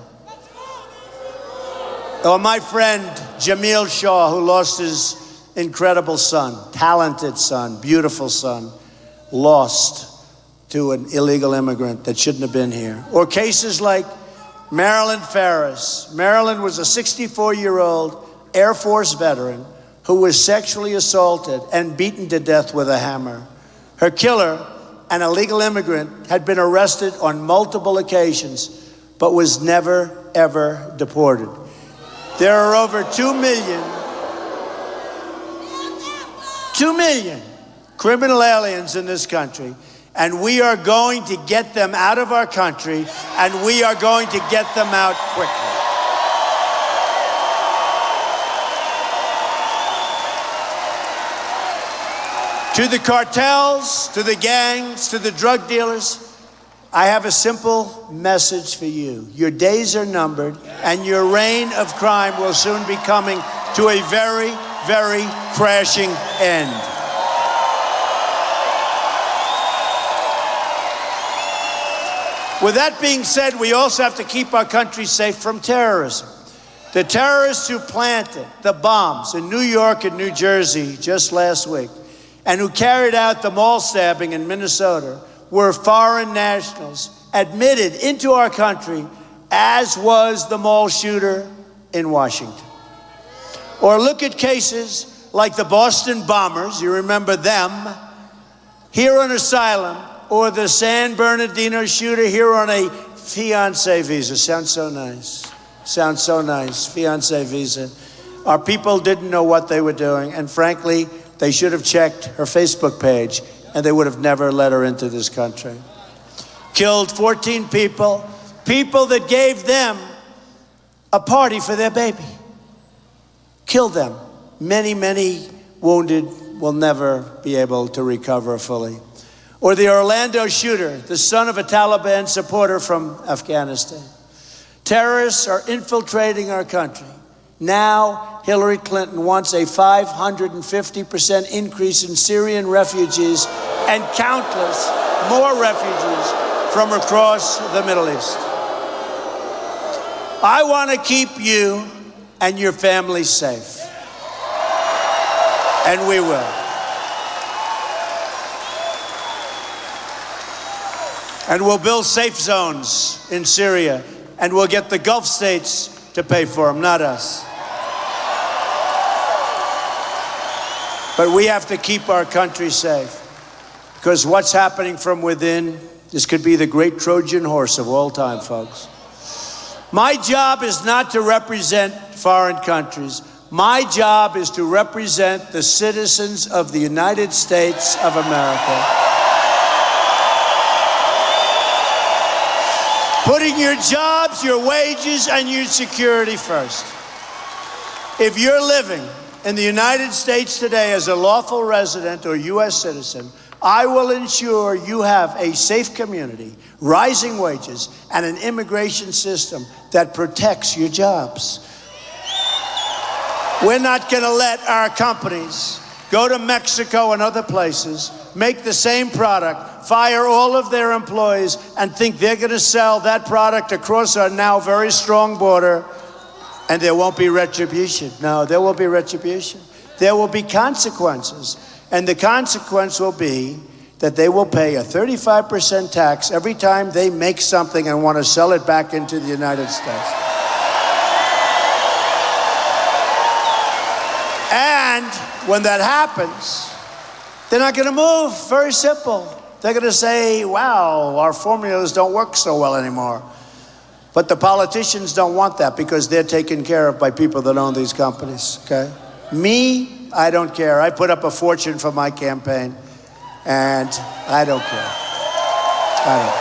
Or my friend Jamil Shaw, who lost his incredible son, talented son, beautiful son, lost to an illegal immigrant that shouldn't have been here. Or cases like Marilyn Ferris. Marilyn was a 64-year-old Air Force veteran who was sexually assaulted and beaten to death with a hammer. Her killer, an illegal immigrant, had been arrested on multiple occasions, but was never, ever deported. There are over 2 million criminal aliens in this country, and we are going to get them out of our country, and we are going to get them out quickly. To the cartels, to the gangs, to the drug dealers, I have a simple message for you. Your days are numbered, and your reign of crime will soon be coming to a very, very crashing end. With that being said, we also have to keep our country safe from terrorism. The terrorists who planted the bombs in New York and New Jersey just last week, and who carried out the mall stabbing in Minnesota, were foreign nationals admitted into our country, as was the mall shooter in Washington. Or look at cases like the Boston bombers, you remember them, here on asylum, or the San Bernardino shooter here on a fiancé visa. Sounds so nice. Sounds so nice. Fiancé visa. Our people didn't know what they were doing, and frankly, they should have checked her Facebook page, and they would have never let her into this country. Killed 14 people, people that gave them a party for their baby. Killed them. Many, many wounded will never be able to recover fully. Or the Orlando shooter, the son of a Taliban supporter from Afghanistan. Terrorists are infiltrating our country. Now, Hillary Clinton wants a 550% increase in Syrian refugees and countless more refugees from across the Middle East. I want to keep you and your family safe. And we will. And we'll build safe zones in Syria, and we'll get the Gulf states to pay for them, not us. But we have to keep our country safe, because what's happening from within, this could be the great Trojan horse of all time, folks. My job is not to represent foreign countries. My job is to represent the citizens of the United States of America. Putting your jobs, your wages, and your security first. If you're living in the United States today as a lawful resident or U.S. citizen, I will ensure you have a safe community, rising wages, and an immigration system that protects your jobs. We're not going to let our companies go to Mexico and other places, make the same product, fire all of their employees, and think they're going to sell that product across our now very strong border, and there won't be retribution. No, there will be retribution. There will be consequences. And the consequence will be that they will pay a 35% tax every time they make something and want to sell it back into the United States. And when that happens, they're not going to move. Very simple. They're going to say, wow, our formulas don't work so well anymore. But the politicians don't want that because they're taken care of by people that own these companies, okay? Me, I don't care. I put up a fortune for my campaign, and I don't care. I don't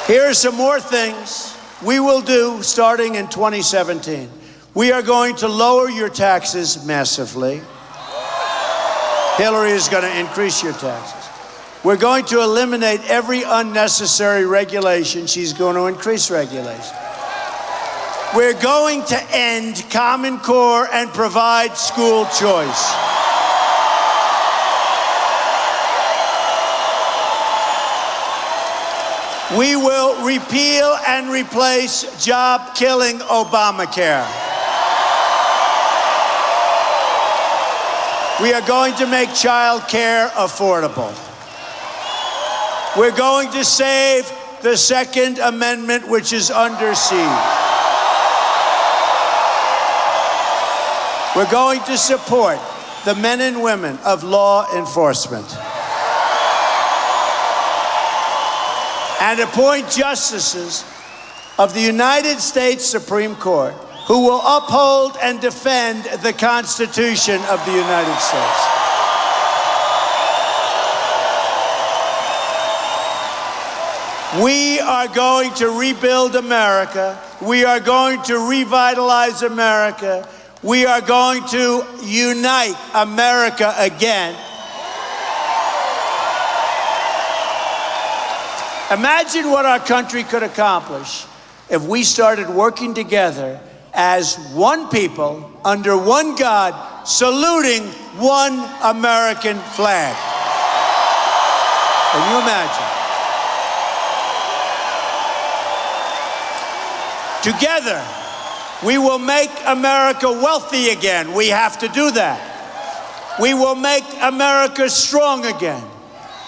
care. Here are some more things we will do starting in 2017. We are going to lower your taxes massively. Hillary is going to increase your taxes. We're going to eliminate every unnecessary regulation. She's going to increase regulation. We're going to end Common Core and provide school choice. We will repeal and replace job-killing Obamacare. We are going to make child care affordable. We're going to save the Second Amendment, which is under siege. We're going to support the men and women of law enforcement and appoint justices of the United States Supreme Court who will uphold and defend the Constitution of the United States. We are going to rebuild America. We are going to revitalize America. We are going to unite America again. Imagine what our country could accomplish if we started working together as one people, under one God, saluting one American flag. Can you imagine? Together, we will make America wealthy again. We have to do that. We will make America strong again.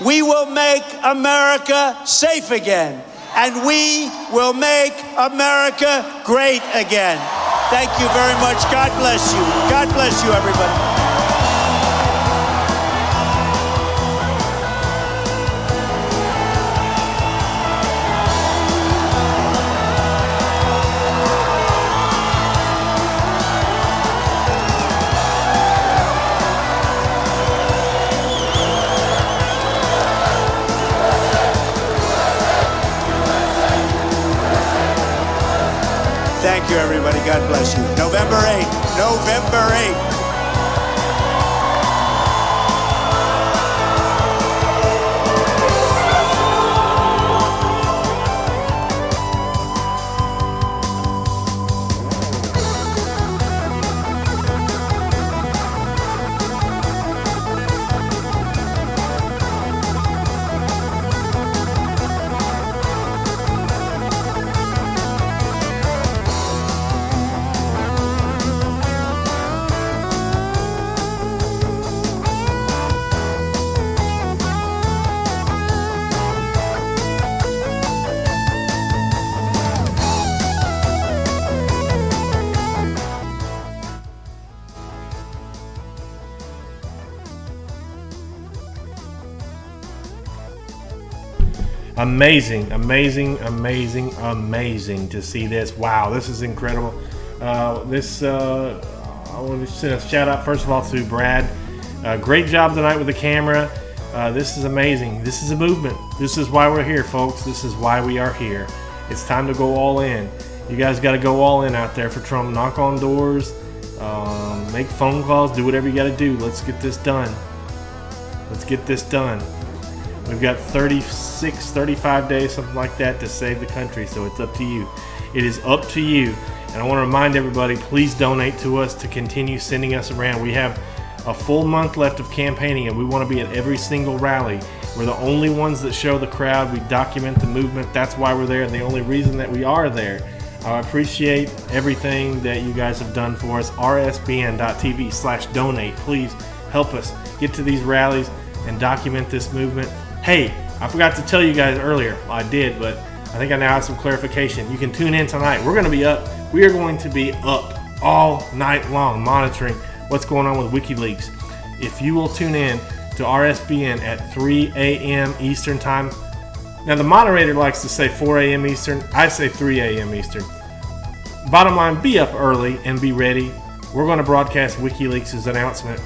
We will make America safe again. And we will make America great again. Thank you very much. God bless you. God bless you, everybody. Thank you, everybody. God bless you. November 8th. November 8th. amazing to see this. Wow, this is incredible. I want to send a shout out first of all to Brad. Great job tonight with the camera. This is amazing. This is a movement. This is why we're here, folks. This is why we are here. It's time to go all in. You guys got to go all in out there for Trump. Knock on doors, make phone calls, do whatever you got to do. Let's get this done. Let's get this done. We've got 35 days, something like that, to save the country, so it's up to you. It is up to you. And I want to remind everybody, please donate to us to continue sending us around. We have a full month left of campaigning, and we want to be at every single rally. We're the only ones that show the crowd. We document the movement. That's why we're there, and the only reason that we are there. I appreciate everything that you guys have done for us. rsbn.tv/donate. Please help us get to these rallies and document this movement. Hey, I forgot to tell you guys earlier. Well, I did, but I think I now have some clarification. You can tune in tonight. We're going to be up. We are going to be up all night long monitoring what's going on with WikiLeaks. If you will tune in to RSBN at 3 a.m. Eastern time. Now, the moderator likes to say 4 a.m. Eastern. I say 3 a.m. Eastern. Bottom line, be up early and be ready. We're going to broadcast WikiLeaks' announcement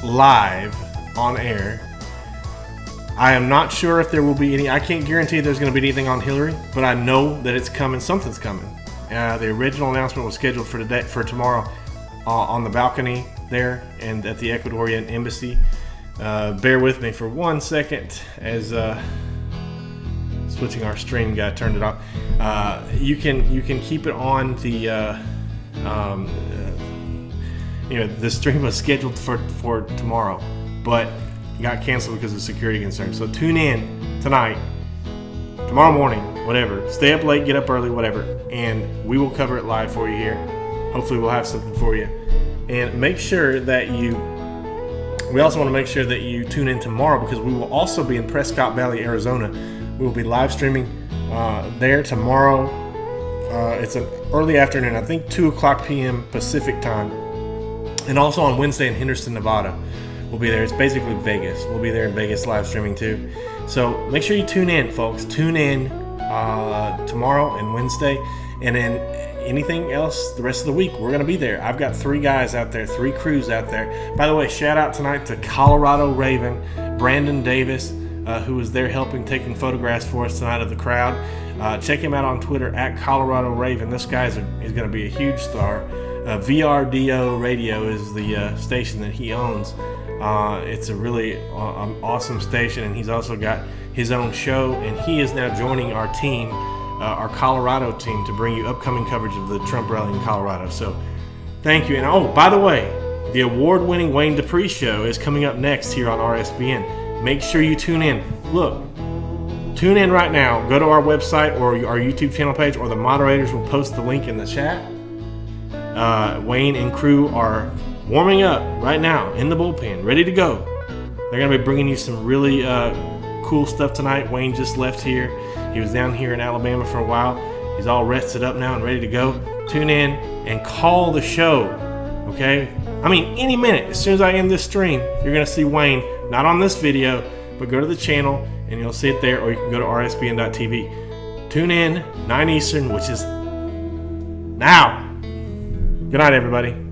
live on air. I am not sure if there will be any. I can't guarantee there's going to be anything on Hillary, but I know that it's coming. Something's coming. The original announcement was scheduled for tomorrow on the balcony there and at the Ecuadorian embassy. Bear with me for 1 second as switching our stream guy turned it off. You can keep it on the the stream was scheduled for tomorrow, but got canceled because of security concerns. So tune in tonight, tomorrow morning, whatever. Stay up late, get up early, whatever, and we will cover it live for you here. Hopefully we'll have something for you. And make sure that we also want to make sure that you tune in tomorrow, because we will also be in Prescott Valley, Arizona. We will be live streaming there tomorrow. It's an early afternoon, I think 2 o'clock p.m. Pacific time. And also on Wednesday in Henderson, Nevada. We'll be there. It's basically Vegas. We'll be there in Vegas live streaming too. So make sure you tune in, folks. Tune in tomorrow and Wednesday. And then anything else the rest of the week, we're going to be there. I've got 3 guys out there, 3 crews out there. By the way, shout out tonight to Colorado Raven, Brandon Davis, who was there helping, taking photographs for us tonight of the crowd. Check him out on Twitter at Colorado Raven. This guy is going to be a huge star. VRDO Radio is the station that he owns. It's a really awesome station, and he's also got his own show, and he is now joining our team, our Colorado team, to bring you upcoming coverage of the Trump rally in Colorado. So thank you. And oh, by the way, the award-winning Wayne Dupree show is coming up next here on RSBN. Make sure you tune in. Look, tune in right now. Go to our website or our YouTube channel page, or the moderators will post the link in the chat. Wayne and crew are warming up right now in the bullpen, ready to go. They're going to be bringing you some really cool stuff tonight. Wayne just left here. He was down here in Alabama for a while. He's all rested up now and ready to go. Tune in and call the show, okay? I mean, any minute, as soon as I end this stream, you're going to see Wayne, not on this video, but go to the channel and you'll see it there, or you can go to rsbn.tv. Tune in, 9 Eastern, which is now. Good night, everybody.